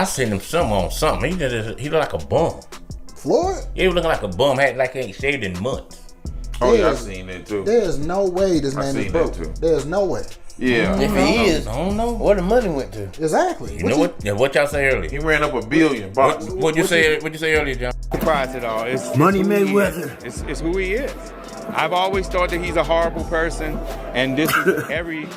seen him on something. He look like a bum. Floyd? Yeah, he was looking like a bum. Had like he ain't shaved in months. Oh yeah, I seen that too. There's no way this man is broke. There's no way. Yeah. If he is, I don't know where the money went to. Exactly. You know what? Yeah, what y'all say earlier? He ran up $1 billion. What'd you say earlier, John? Surprised at all. It's Money Mayweather. It's who he is. I've always thought that he's a horrible person, and this is every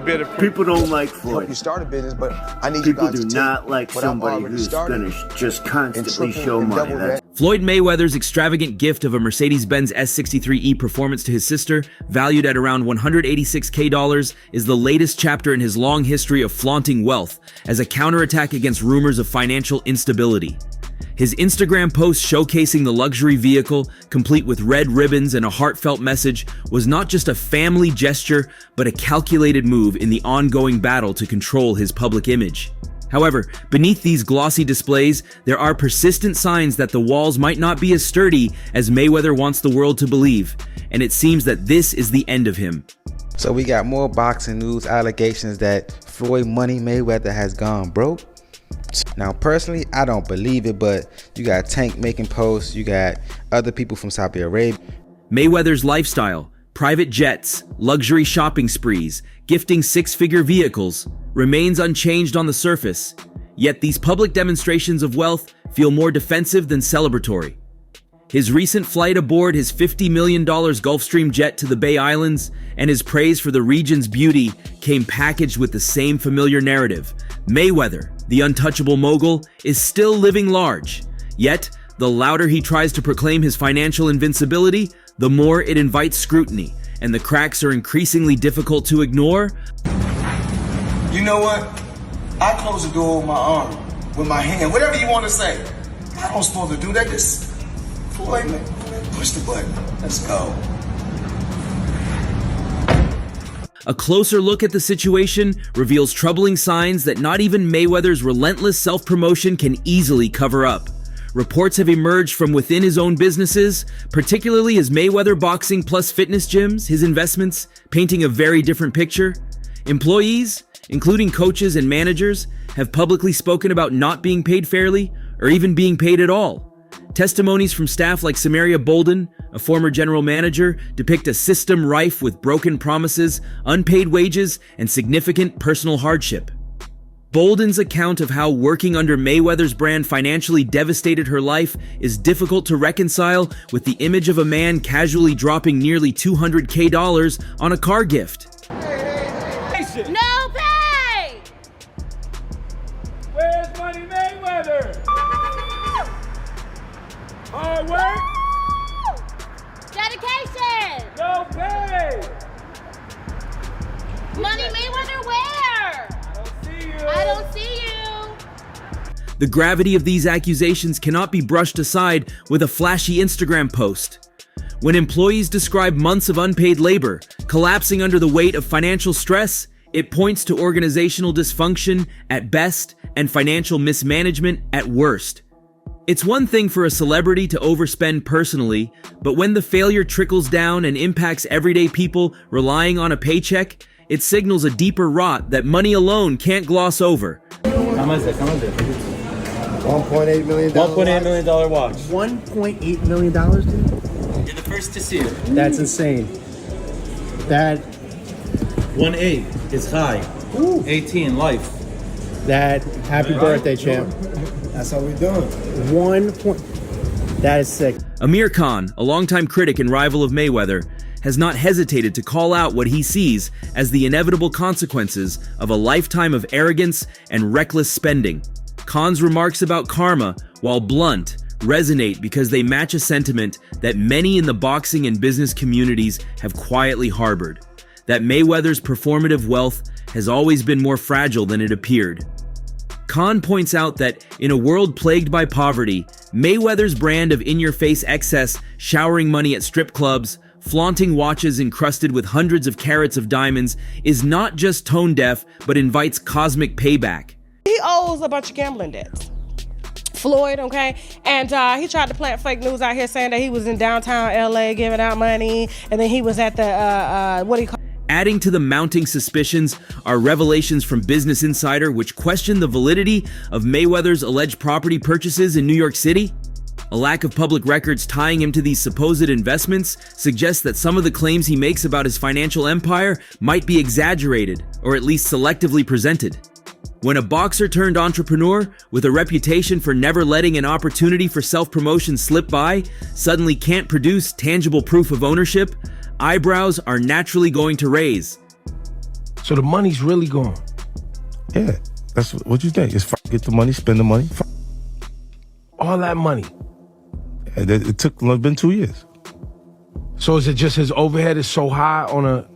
bit of People don't like Floyd. You start a business, but I need People you guys do to not like somebody who's gonna just constantly show money. That's Floyd Mayweather's extravagant gift of a Mercedes-Benz S63E Performance to his sister, valued at around $186K, is the latest chapter in his long history of flaunting wealth as a counterattack against rumors of financial instability. His Instagram post showcasing the luxury vehicle, complete with red ribbons and a heartfelt message, was not just a family gesture, but a calculated move in the ongoing battle to control his public image. However, beneath these glossy displays, there are persistent signs that the walls might not be as sturdy as Mayweather wants the world to believe, and it seems that this is the end of him. So we got more boxing news allegations that Floyd Money Mayweather has gone broke. Now personally, I don't believe it, but you got Tank making posts, you got other people from Saudi Arabia. Mayweather's lifestyle, private jets, luxury shopping sprees, gifting six-figure vehicles, remains unchanged on the surface. Yet these public demonstrations of wealth feel more defensive than celebratory. His recent flight aboard his $50 million Gulfstream jet to the Bay Islands and his praise for the region's beauty came packaged with the same familiar narrative. Mayweather, the untouchable mogul, is still living large. Yet, the louder he tries to proclaim his financial invincibility, the more it invites scrutiny, and the cracks are increasingly difficult to ignore. You know what? I close the door with my arm, with my hand, whatever you want to say. I don't supposed to do that. Just Floyd, man, push the button. Let's go. A closer look at the situation reveals troubling signs that not even Mayweather's relentless self-promotion can easily cover up. Reports have emerged from within his own businesses, particularly his Mayweather Boxing Plus fitness gyms, his investments, painting a very different picture. Employees, including coaches and managers, have publicly spoken about not being paid fairly or even being paid at all. Testimonies from staff like Samaria Bolden, a former general manager, depict a system rife with broken promises, unpaid wages, and significant personal hardship. Bolden's account of how working under Mayweather's brand financially devastated her life is difficult to reconcile with the image of a man casually dropping nearly $200K on a car gift. No pay! Where's Money Mayweather? Hard work? Dedication! No pay! Money Mayweather where? I don't see you. The gravity of these accusations cannot be brushed aside with a flashy Instagram post. When employees describe months of unpaid labor, collapsing under the weight of financial stress, it points to organizational dysfunction at best and financial mismanagement at worst. It's one thing for a celebrity to overspend personally, but when the failure trickles down and impacts everyday people relying on a paycheck, it signals a deeper rot that money alone can't gloss over. How much is it? $1.8 million. $1.8 million watch. $1.8 million, dude? You're the first to see it. That's insane. That 1.8 is high. Ooh. 18 life. That happy birthday, champ. That's how we doing. 1 point. That is sick. Amir Khan, a longtime critic and rival of Mayweather, has not hesitated to call out what he sees as the inevitable consequences of a lifetime of arrogance and reckless spending. Khan's remarks about karma, while blunt, resonate because they match a sentiment that many in the boxing and business communities have quietly harbored: that Mayweather's performative wealth has always been more fragile than it appeared. Khan points out that in a world plagued by poverty, Mayweather's brand of in-your-face excess, showering money at strip clubs, flaunting watches encrusted with hundreds of carats of diamonds, is not just tone-deaf, but invites cosmic payback. He owes a bunch of gambling debts. Floyd, okay? And he tried to plant fake news out here saying that he was in downtown LA giving out money, and then he was at the, Adding to the mounting suspicions are revelations from Business Insider which question the validity of Mayweather's alleged property purchases in New York City. A lack of public records tying him to these supposed investments suggests that some of the claims he makes about his financial empire might be exaggerated or at least selectively presented. When a boxer turned entrepreneur with a reputation for never letting an opportunity for self-promotion slip by suddenly can't produce tangible proof of ownership, eyebrows are naturally going to raise. So the money's really gone? Yeah, that's what you think. It's get the money, spend the money. All that money? It's been 2 years. So is it just his overhead is so high on a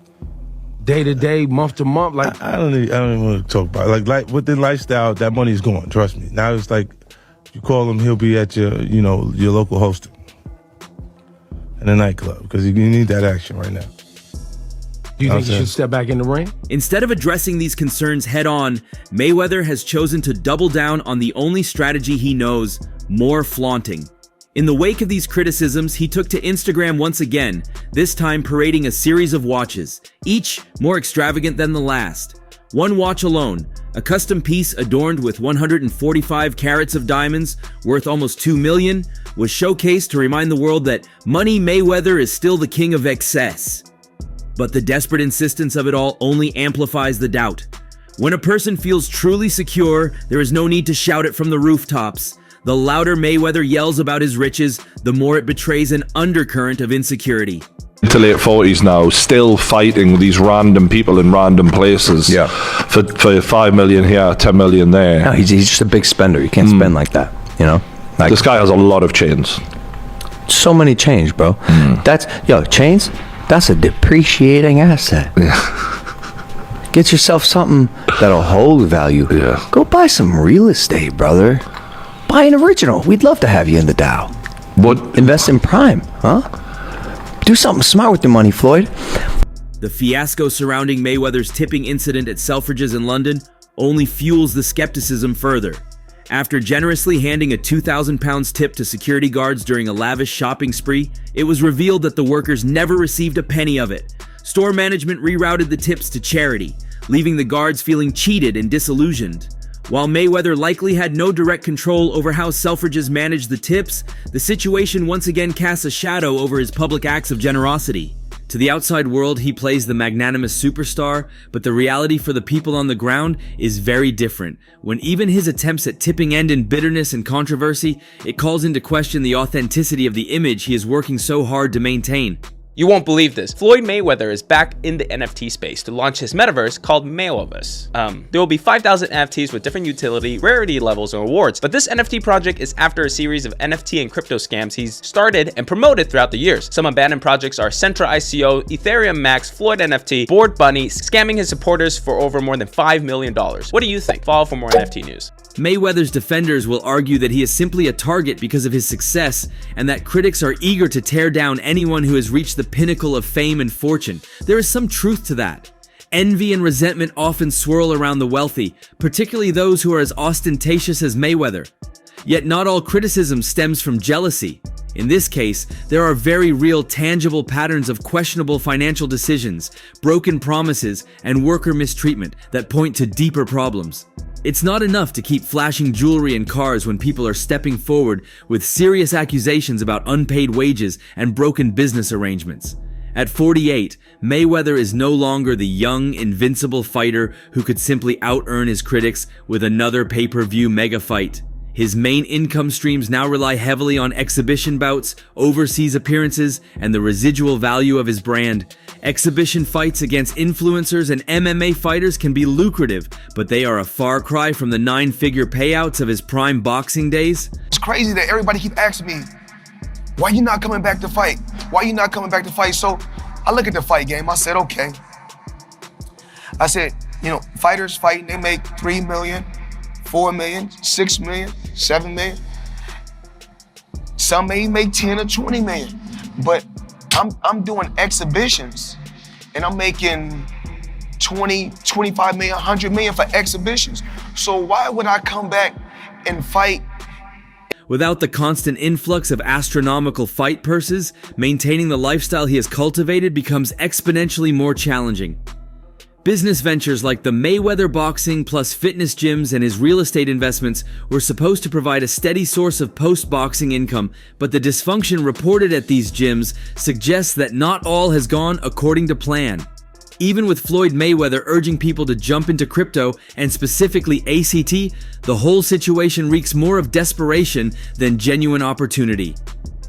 day-to-day, month-to-month? Like I don't even want to talk about it. Like within lifestyle, that money is gone. Trust me. Now it's like you call him, he'll be at your local hosting in a nightclub because you need that action right now. Do you think he should step back in the ring? Instead of addressing these concerns head-on, Mayweather has chosen to double down on the only strategy he knows: more flaunting. In the wake of these criticisms, he took to Instagram once again, this time parading a series of watches, each more extravagant than the last. One watch alone, a custom piece adorned with 145 carats of diamonds, worth almost $2 million, was showcased to remind the world that Money Mayweather is still the king of excess. But the desperate insistence of it all only amplifies the doubt. When a person feels truly secure, there is no need to shout it from the rooftops. The louder Mayweather yells about his riches, the more it betrays an undercurrent of insecurity. To late 40s now, still fighting these random people in random places. Yeah. For 5 million here, 10 million there. No, he's just a big spender. You can't spend like that, you know? Like, this guy has a lot of chains. So many chains, bro. Chains, that's a depreciating asset. Yeah. Get yourself something that'll hold value. Yeah. Go buy some real estate, brother. Buy an original. We'd love to have you in the Dow. What? Invest in Prime, huh? Do something smart with your money, Floyd. The fiasco surrounding Mayweather's tipping incident at Selfridges in London only fuels the skepticism further. After generously handing a 2,000 pounds tip to security guards during a lavish shopping spree, it was revealed that the workers never received a penny of it. Store management rerouted the tips to charity, leaving the guards feeling cheated and disillusioned. While Mayweather likely had no direct control over how Selfridges managed the tips, the situation once again casts a shadow over his public acts of generosity. To the outside world, he plays the magnanimous superstar, but the reality for the people on the ground is very different. When even his attempts at tipping end in bitterness and controversy, it calls into question the authenticity of the image he is working so hard to maintain. You won't believe this. Floyd Mayweather is back in the NFT space to launch his metaverse called Mayweverse. There will be 5,000 NFTs with different utility, rarity levels, and rewards. But this NFT project is after a series of NFT and crypto scams he's started and promoted throughout the years. Some abandoned projects are Centra ICO, Ethereum Max, Floyd NFT, Bored Bunny, scamming his supporters for over more than $5 million. What do you think? Follow for more NFT news. Mayweather's defenders will argue that he is simply a target because of his success, and that critics are eager to tear down anyone who has reached the pinnacle of fame and fortune. There is some truth to that. Envy and resentment often swirl around the wealthy, particularly those who are as ostentatious as Mayweather. Yet not all criticism stems from jealousy. In this case, there are very real, tangible patterns of questionable financial decisions, broken promises, and worker mistreatment that point to deeper problems. It's not enough to keep flashing jewelry and cars when people are stepping forward with serious accusations about unpaid wages and broken business arrangements. At 48, Mayweather is no longer the young, invincible fighter who could simply out-earn his critics with another pay-per-view mega fight. His main income streams now rely heavily on exhibition bouts, overseas appearances, and the residual value of his brand. Exhibition fights against influencers and MMA fighters can be lucrative, but they are a far cry from the 9-figure payouts of his prime boxing days. It's crazy that everybody keep asking me, why you not coming back to fight? Why you not coming back to fight? So I look at the fight game, I said, okay. I said, fighters fighting, they make $3 million, $4 million, $6 million, $7 million. Some may make 10 or 20 million, but I'm doing exhibitions and I'm making 20, 25 million, 100 million for exhibitions. So why would I come back and fight? Without the constant influx of astronomical fight purses, maintaining the lifestyle he has cultivated becomes exponentially more challenging. Business ventures like the Mayweather boxing plus fitness gyms and his real estate investments were supposed to provide a steady source of post-boxing income, but the dysfunction reported at these gyms suggests that not all has gone according to plan. Even with Floyd Mayweather urging people to jump into crypto, and specifically ACT, the whole situation reeks more of desperation than genuine opportunity.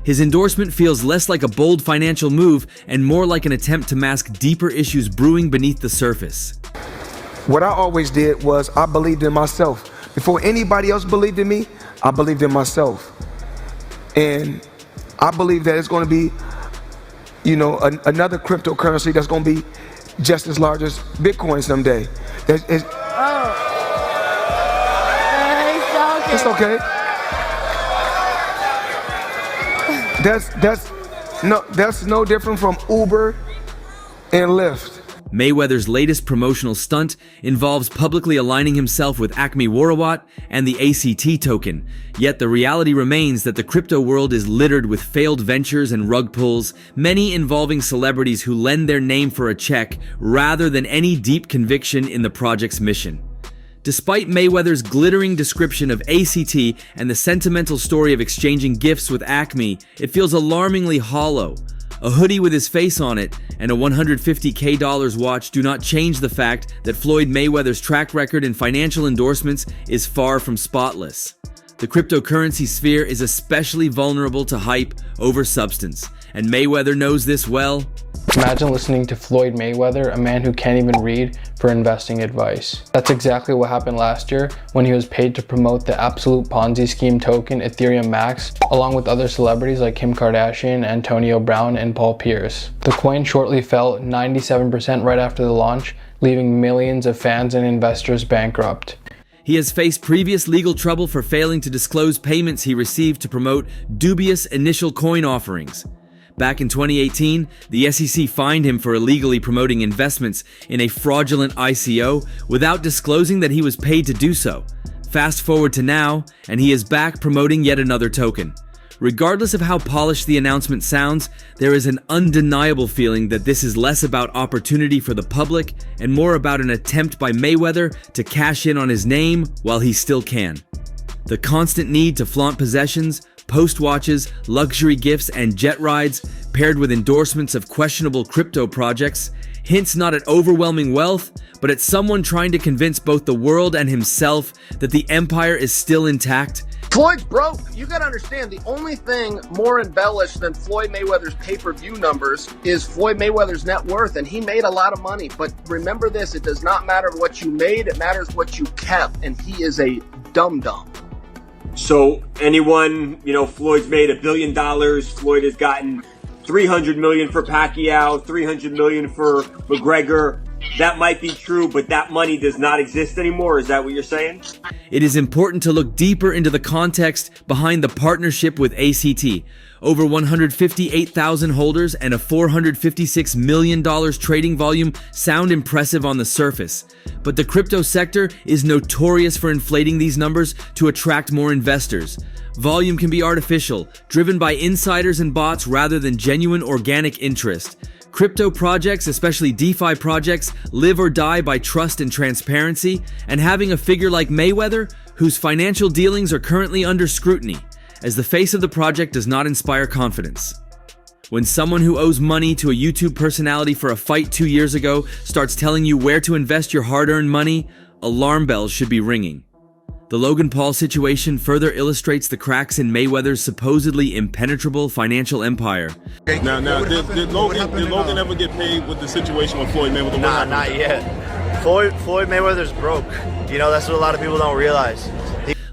His endorsement feels less like a bold financial move and more like an attempt to mask deeper issues brewing beneath the surface. What I always did was I believed in myself. Before anybody else believed in me, I believed in myself. And I believe that it's going to be, another cryptocurrency that's going to be just as large as Bitcoin someday. It's okay. That's no different from Uber and Lyft. Mayweather's latest promotional stunt involves publicly aligning himself with Acme Warawat and the ACT token. Yet the reality remains that the crypto world is littered with failed ventures and rug pulls, many involving celebrities who lend their name for a check rather than any deep conviction in the project's mission. Despite Mayweather's glittering description of ACT and the sentimental story of exchanging gifts with Acme, it feels alarmingly hollow. A hoodie with his face on it and a $150K watch do not change the fact that Floyd Mayweather's track record in financial endorsements is far from spotless. The cryptocurrency sphere is especially vulnerable to hype over substance, and Mayweather knows this well. Imagine listening to Floyd Mayweather, a man who can't even read, for investing advice. That's exactly what happened last year when he was paid to promote the absolute Ponzi scheme token Ethereum Max, along with other celebrities like Kim Kardashian, Antonio Brown, and Paul Pierce. The coin shortly fell 97% right after the launch, leaving millions of fans and investors bankrupt. He has faced previous legal trouble for failing to disclose payments he received to promote dubious initial coin offerings. Back in 2018, the SEC fined him for illegally promoting investments in a fraudulent ICO without disclosing that he was paid to do so. Fast forward to now, and he is back promoting yet another token. Regardless of how polished the announcement sounds, there is an undeniable feeling that this is less about opportunity for the public and more about an attempt by Mayweather to cash in on his name while he still can. The constant need to flaunt possessions, post watches, luxury gifts, and jet rides, paired with endorsements of questionable crypto projects, hints not at overwhelming wealth, but at someone trying to convince both the world and himself that the empire is still intact. Floyd's broke. You gotta understand, the only thing more embellished than Floyd Mayweather's pay-per-view numbers is Floyd Mayweather's net worth, and he made a lot of money. But remember this, it does not matter what you made, it matters what you kept, and he is a dum-dum. So anyone, Floyd's made $1 billion. Floyd has gotten $300 million for Pacquiao, $300 million for McGregor. That might be true, but that money does not exist anymore. Is that what you're saying? It is important to look deeper into the context behind the partnership with ACT. Over 158,000 holders and a $456 million trading volume sound impressive on the surface. But the crypto sector is notorious for inflating these numbers to attract more investors. Volume can be artificial, driven by insiders and bots rather than genuine organic interest. Crypto projects, especially DeFi projects, live or die by trust and transparency, and having a figure like Mayweather, whose financial dealings are currently under scrutiny, as the face of the project does not inspire confidence. When someone who owes money to a YouTube personality for a fight 2 years ago starts telling you where to invest your hard-earned money, alarm bells should be ringing. The Logan Paul situation further illustrates the cracks in Mayweather's supposedly impenetrable financial empire. Now, did Logan ever get paid with the situation with Floyd Mayweather? Nah, not yet. Floyd Mayweather's broke. That's what a lot of people don't realize.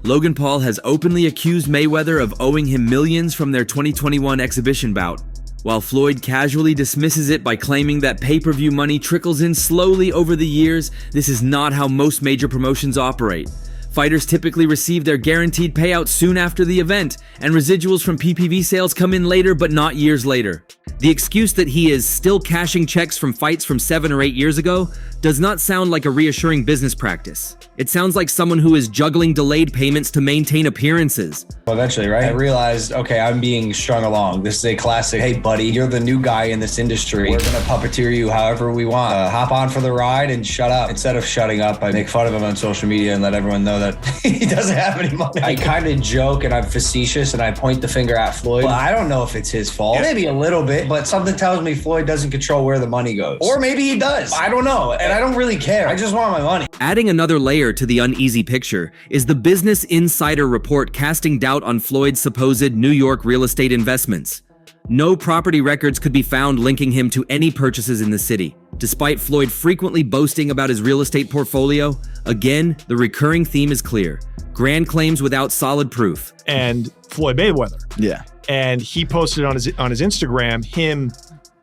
Logan Paul has openly accused Mayweather of owing him millions from their 2021 exhibition bout, while Floyd casually dismisses it by claiming that pay-per-view money trickles in slowly over the years. This is not how most major promotions operate. Fighters typically receive their guaranteed payout soon after the event, and residuals from PPV sales come in later but not years later. The excuse that he is still cashing checks from fights from 7 or 8 years ago does not sound like a reassuring business practice. It sounds like someone who is juggling delayed payments to maintain appearances. Eventually, right? I realized, okay, I'm being strung along. This is a classic, hey buddy, you're the new guy in this industry. We're gonna puppeteer you however we want. Hop on for the ride and shut up. Instead of shutting up, I make fun of him on social media and let everyone know that he doesn't have any money. I kind of joke and I'm facetious and I point the finger at Floyd. Well, I don't know if it's his fault. Maybe a little bit, but something tells me Floyd doesn't control where the money goes. Or maybe he does. I don't know. And I don't really care. I just want my money. Adding another layer to the uneasy picture is the Business Insider report casting doubt on Floyd's supposed New York real estate investments. No property records could be found linking him to any purchases in the city. Despite Floyd frequently boasting about his real estate portfolio, again, the recurring theme is clear. Grand claims without solid proof. And Floyd Mayweather. Yeah. And he posted on his Instagram him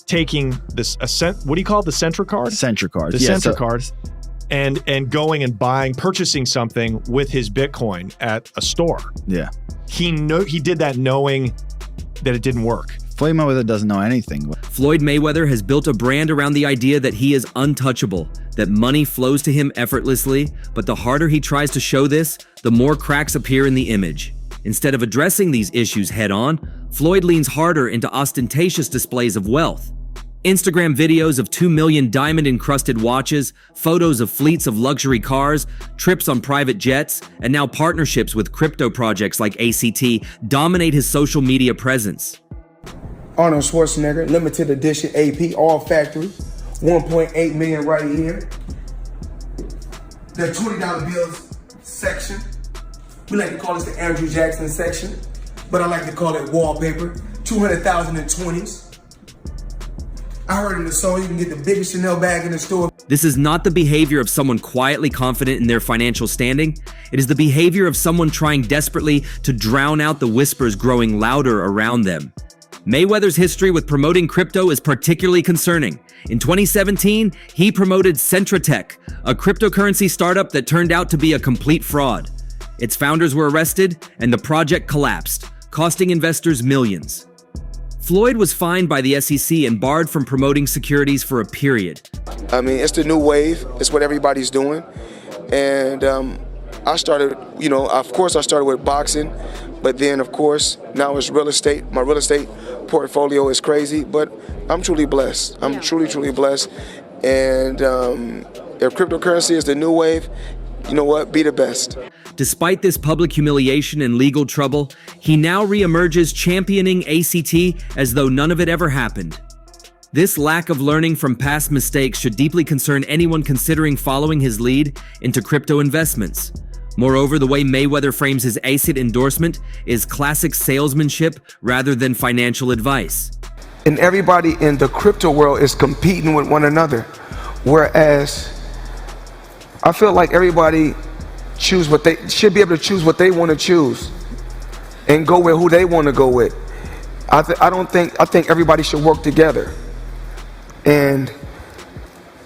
taking this what do you call it? The Centra card? Centra card. The Centra card. And going and purchasing something with his Bitcoin at a store. Yeah. He did that knowing that it didn't work. Floyd Mayweather doesn't know anything. Floyd Mayweather has built a brand around the idea that he is untouchable, that money flows to him effortlessly, but the harder he tries to show this, the more cracks appear in the image. Instead of addressing these issues head-on, Floyd leans harder into ostentatious displays of wealth. Instagram videos of 2 million diamond-encrusted watches, photos of fleets of luxury cars, trips on private jets, and now partnerships with crypto projects like ACT dominate his social media presence. Arnold Schwarzenegger, limited edition AP, all factory, 1.8 million right here. The $20 bills section. We like to call this the Andrew Jackson section, but I like to call it wallpaper. 200,000 in 20s. I heard in the song you can get the biggest Chanel bag in the store. This is not the behavior of someone quietly confident in their financial standing. It is the behavior of someone trying desperately to drown out the whispers growing louder around them. Mayweather's history with promoting crypto is particularly concerning. In 2017, he promoted Centratech, a cryptocurrency startup that turned out to be a complete fraud. Its founders were arrested, and the project collapsed, costing investors millions. Floyd was fined by the SEC and barred from promoting securities for a period. I mean, it's the new wave. It's what everybody's doing. And I started, of course I started with boxing, but then of course, now it's real estate. My real estate portfolio is crazy, but I'm truly blessed. I'm truly blessed. And if cryptocurrency is the new wave, you know what? Be the best. Despite this public humiliation and legal trouble, he now reemerges championing ACT as though none of it ever happened. This lack of learning from past mistakes should deeply concern anyone considering following his lead into crypto investments. Moreover, the way Mayweather frames his ACT endorsement is classic salesmanship rather than financial advice. And everybody in the crypto world is competing with one another, whereas I feel like everybody should be able to choose what they want to choose and go with who they want to go with. I think everybody should work together. And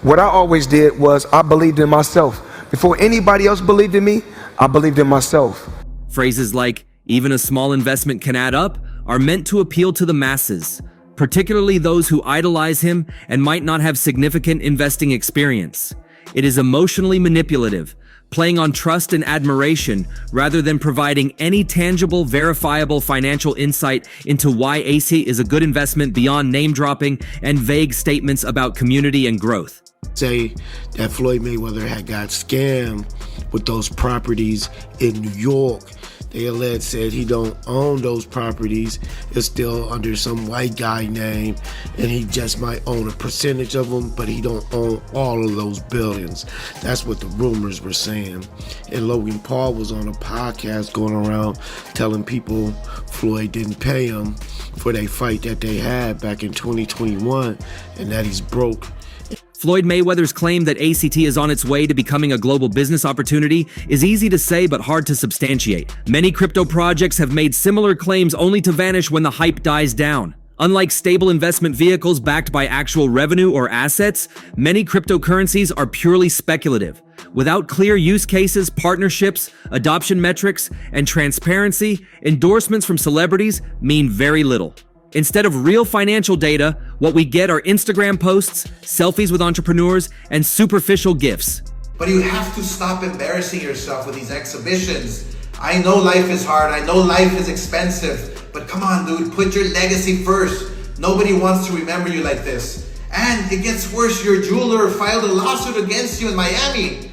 what I always did was I believed in myself. Before anybody else believed in me, I believed in myself. Phrases like, even a small investment can add up, are meant to appeal to the masses, particularly those who idolize him and might not have significant investing experience. It is emotionally manipulative, playing on trust and admiration rather than providing any tangible, verifiable financial insight into why AC is a good investment beyond name-dropping and vague statements about community and growth. Say that Floyd Mayweather had got scammed with those properties in New York. They alleged said he don't own those properties. It's still under some white guy name, and he just might own a percentage of them, but he don't own all of those buildings. That's what the rumors were saying. And Logan Paul was on a podcast going around telling people Floyd didn't pay him for their fight that they had back in 2021, and that he's broke. Floyd Mayweather's claim that ACT is on its way to becoming a global business opportunity is easy to say but hard to substantiate. Many crypto projects have made similar claims only to vanish when the hype dies down. Unlike stable investment vehicles backed by actual revenue or assets, many cryptocurrencies are purely speculative. Without clear use cases, partnerships, adoption metrics, and transparency, endorsements from celebrities mean very little. Instead of real financial data, what we get are Instagram posts, selfies with entrepreneurs, and superficial gifts. But you have to stop embarrassing yourself with these exhibitions. I know life is hard, I know life is expensive, but come on, dude, put your legacy first. Nobody wants to remember you like this. And it gets worse, your jeweler filed a lawsuit against you in Miami.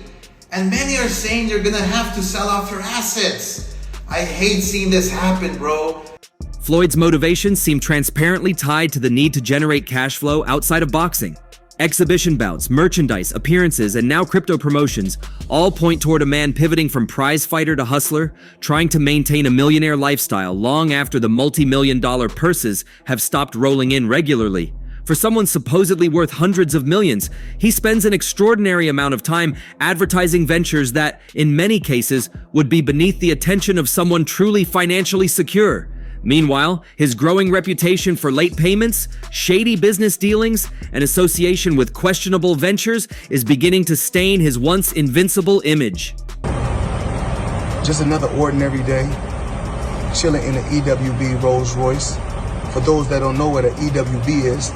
And many are saying you're gonna have to sell off your assets. I hate seeing this happen, bro. Floyd's motivations seem transparently tied to the need to generate cash flow outside of boxing. Exhibition bouts, merchandise, appearances, and now crypto promotions all point toward a man pivoting from prize fighter to hustler, trying to maintain a millionaire lifestyle long after the multi-million-dollar purses have stopped rolling in regularly. For someone supposedly worth hundreds of millions, he spends an extraordinary amount of time advertising ventures that, in many cases, would be beneath the attention of someone truly financially secure. Meanwhile, his growing reputation for late payments, shady business dealings, and association with questionable ventures is beginning to stain his once invincible image. Just another ordinary day, chilling in an EWB Rolls Royce. For those that don't know what an EWB is,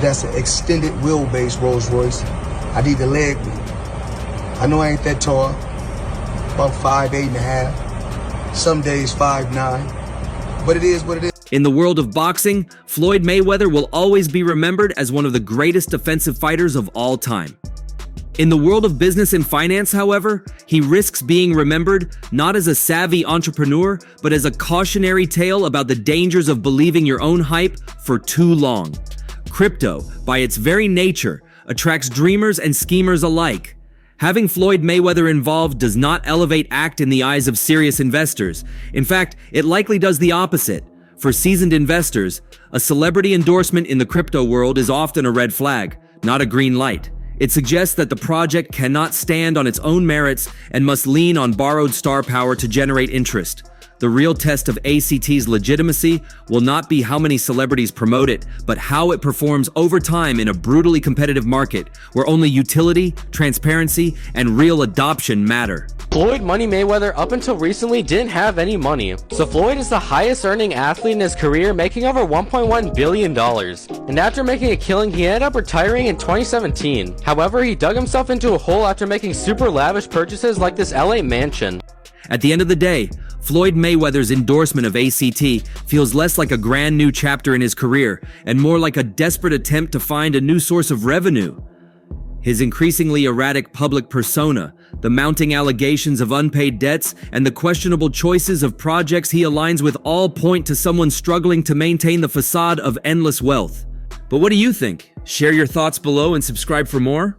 that's an extended wheelbase Rolls Royce. I need the leg room. I know I ain't that tall, about 5'8.5", some days 5'9", but it is what it is. In the world of boxing, Floyd Mayweather will always be remembered as one of the greatest defensive fighters of all time. In the world of business and finance, however, he risks being remembered not as a savvy entrepreneur, but as a cautionary tale about the dangers of believing your own hype for too long. Crypto, by its very nature, attracts dreamers and schemers alike. Having Floyd Mayweather involved does not elevate act in the eyes of serious investors. In fact, it likely does the opposite. For seasoned investors, a celebrity endorsement in the crypto world is often a red flag, not a green light. It suggests that the project cannot stand on its own merits and must lean on borrowed star power to generate interest. The real test of ACT's legitimacy will not be how many celebrities promote it, but how it performs over time in a brutally competitive market where only utility, transparency, and real adoption matter. Floyd Money Mayweather up until recently didn't have any money, so Floyd is the highest earning athlete in his career, making over $1.1 billion. And after making a killing, he ended up retiring in 2017. However, he dug himself into a hole after making super lavish purchases like this LA mansion. At the end of the day, Floyd Mayweather's endorsement of ACT feels less like a grand new chapter in his career and more like a desperate attempt to find a new source of revenue. His increasingly erratic public persona, the mounting allegations of unpaid debts, and the questionable choices of projects he aligns with all point to someone struggling to maintain the facade of endless wealth. But what do you think? Share your thoughts below and subscribe for more.